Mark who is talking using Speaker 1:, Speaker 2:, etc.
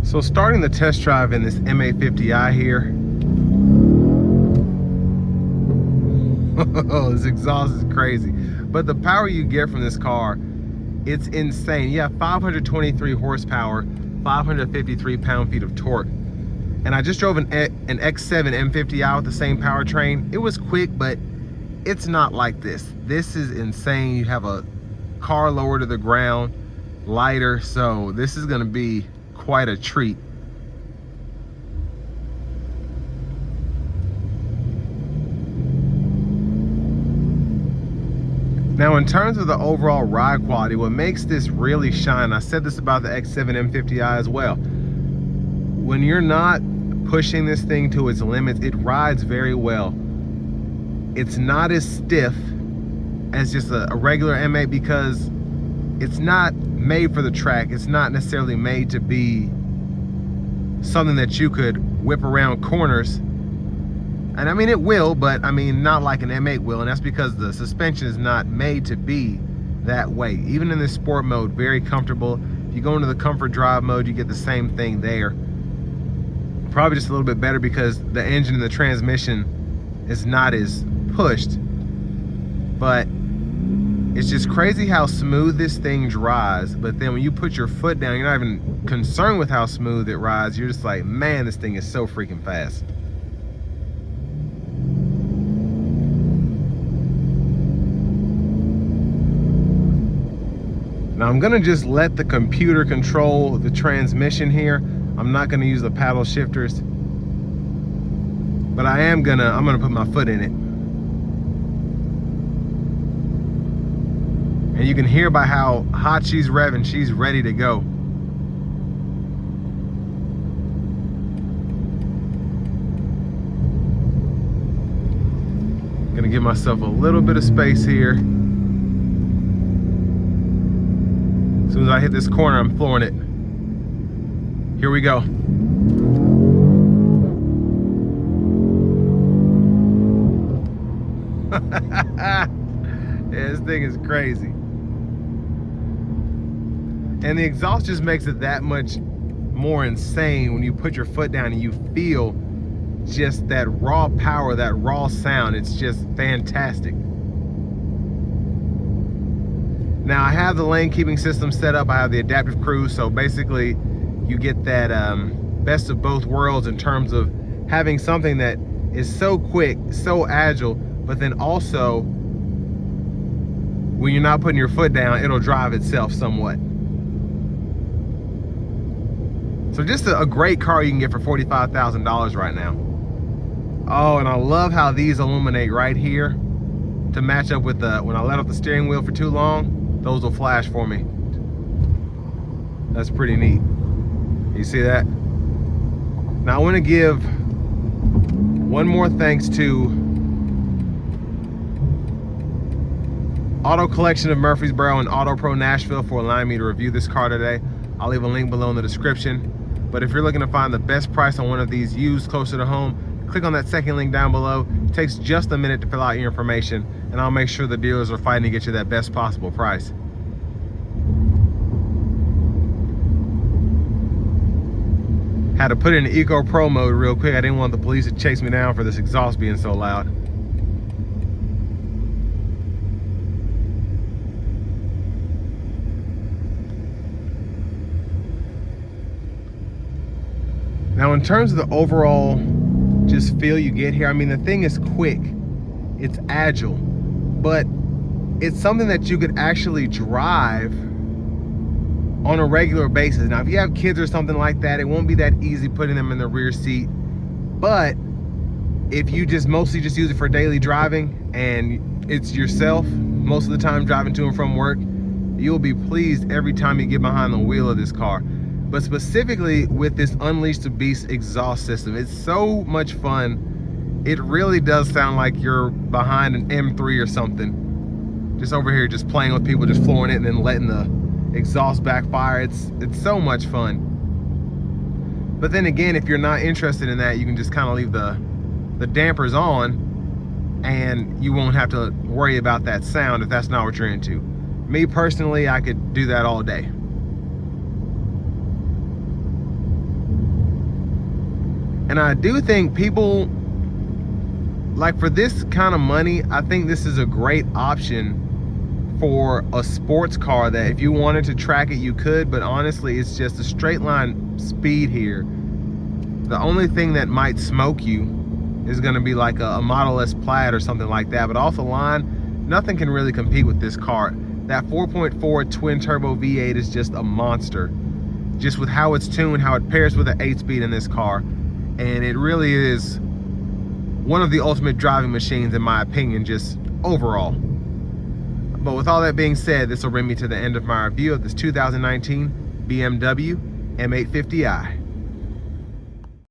Speaker 1: So starting the test drive in this M850i here. Oh, this exhaust is crazy. But the power you get from this car, it's insane. You have 523 horsepower, 553 pound-feet of torque. And I just drove an X7 M50i with the same powertrain. It was quick, but it's not like this. This is insane. You have a car lower to the ground, lighter, so this is gonna be quite a treat. Now, in terms of the overall ride quality, what makes this really shine, I said this about the X7 M50i as well. When you're not pushing this thing to its limits, it rides very well. It's not as stiff as just a regular M8 because it's not made for the track. It's not necessarily made to be something that you could whip around corners. And I mean, it will, but I mean, not like an M8 will, and that's because the suspension is not made to be that way. Even in this sport mode, very comfortable. If you go into the comfort drive mode, you get the same thing there. Probably just a little bit better because the engine and the transmission is not as pushed. But it's just crazy how smooth this thing drives. But then when you put your foot down, you're not even concerned with how smooth it rides. You're just like, man, this thing is so freaking fast. Now I'm gonna just let the computer control the transmission here. I'm not gonna use the paddle shifters, but I'm gonna put my foot in it. And you can hear by how hot she's revving, she's ready to go. Gonna give myself a little bit of space here. As soon as I hit this corner, I'm flooring it. Here we go. Yeah, this thing is crazy. And the exhaust just makes it that much more insane when you put your foot down and you feel just that raw power, that raw sound. It's just fantastic. Now I have the lane keeping system set up. I have the adaptive cruise, so basically you get that best of both worlds in terms of having something that is so quick, so agile, but then also when you're not putting your foot down, it'll drive itself somewhat. So just a great car you can get for $45,000 right now. Oh, and I love how these illuminate right here to match up with when I let off the steering wheel for too long. Those will flash for me. That's pretty neat. You see that? Now I want to give one more thanks to Auto Collection of Murfreesboro and Auto Pro Nashville for allowing me to review this car today. I'll leave a link below in the description. But if you're looking to find the best price on one of these used closer to home, click on that second link down below. It takes just a minute to fill out your information, and I'll make sure the dealers are fighting to get you that best possible price. Had to put it in Eco Pro mode real quick. I didn't want the police to chase me down for this exhaust being so loud. Now in terms of the overall just feel you get here, I mean, the thing is quick, it's agile, but it's something that you could actually drive on a regular basis. Now if you have kids or something like that, it won't be that easy putting them in the rear seat, but if you just mostly just use it for daily driving and it's yourself most of the time driving to and from work, you'll be pleased every time you get behind the wheel of this car. But specifically with this Unleash the Beast exhaust system, it's so much fun. It really does sound like you're behind an M3 or something. Just over here, just playing with people, just flooring it and then letting the exhaust backfire. It's so much fun. But then again, if you're not interested in that, you can just kind of leave the dampers on and you won't have to worry about that sound if that's not what you're into. Me personally, I could do that all day. And I do think people, like for this kind of money, I think this is a great option for a sports car that if you wanted to track it, you could, but honestly, it's just a straight line speed here. The only thing that might smoke you is gonna be like a Model S Plaid or something like that, but off the line, nothing can really compete with this car. That 4.4 twin turbo V8 is just a monster. Just with how it's tuned, how it pairs with an 8-speed in this car. And it really is one of the ultimate driving machines in my opinion, just overall. But with all that being said, this will bring me to the end of my review of this 2019 BMW M850i.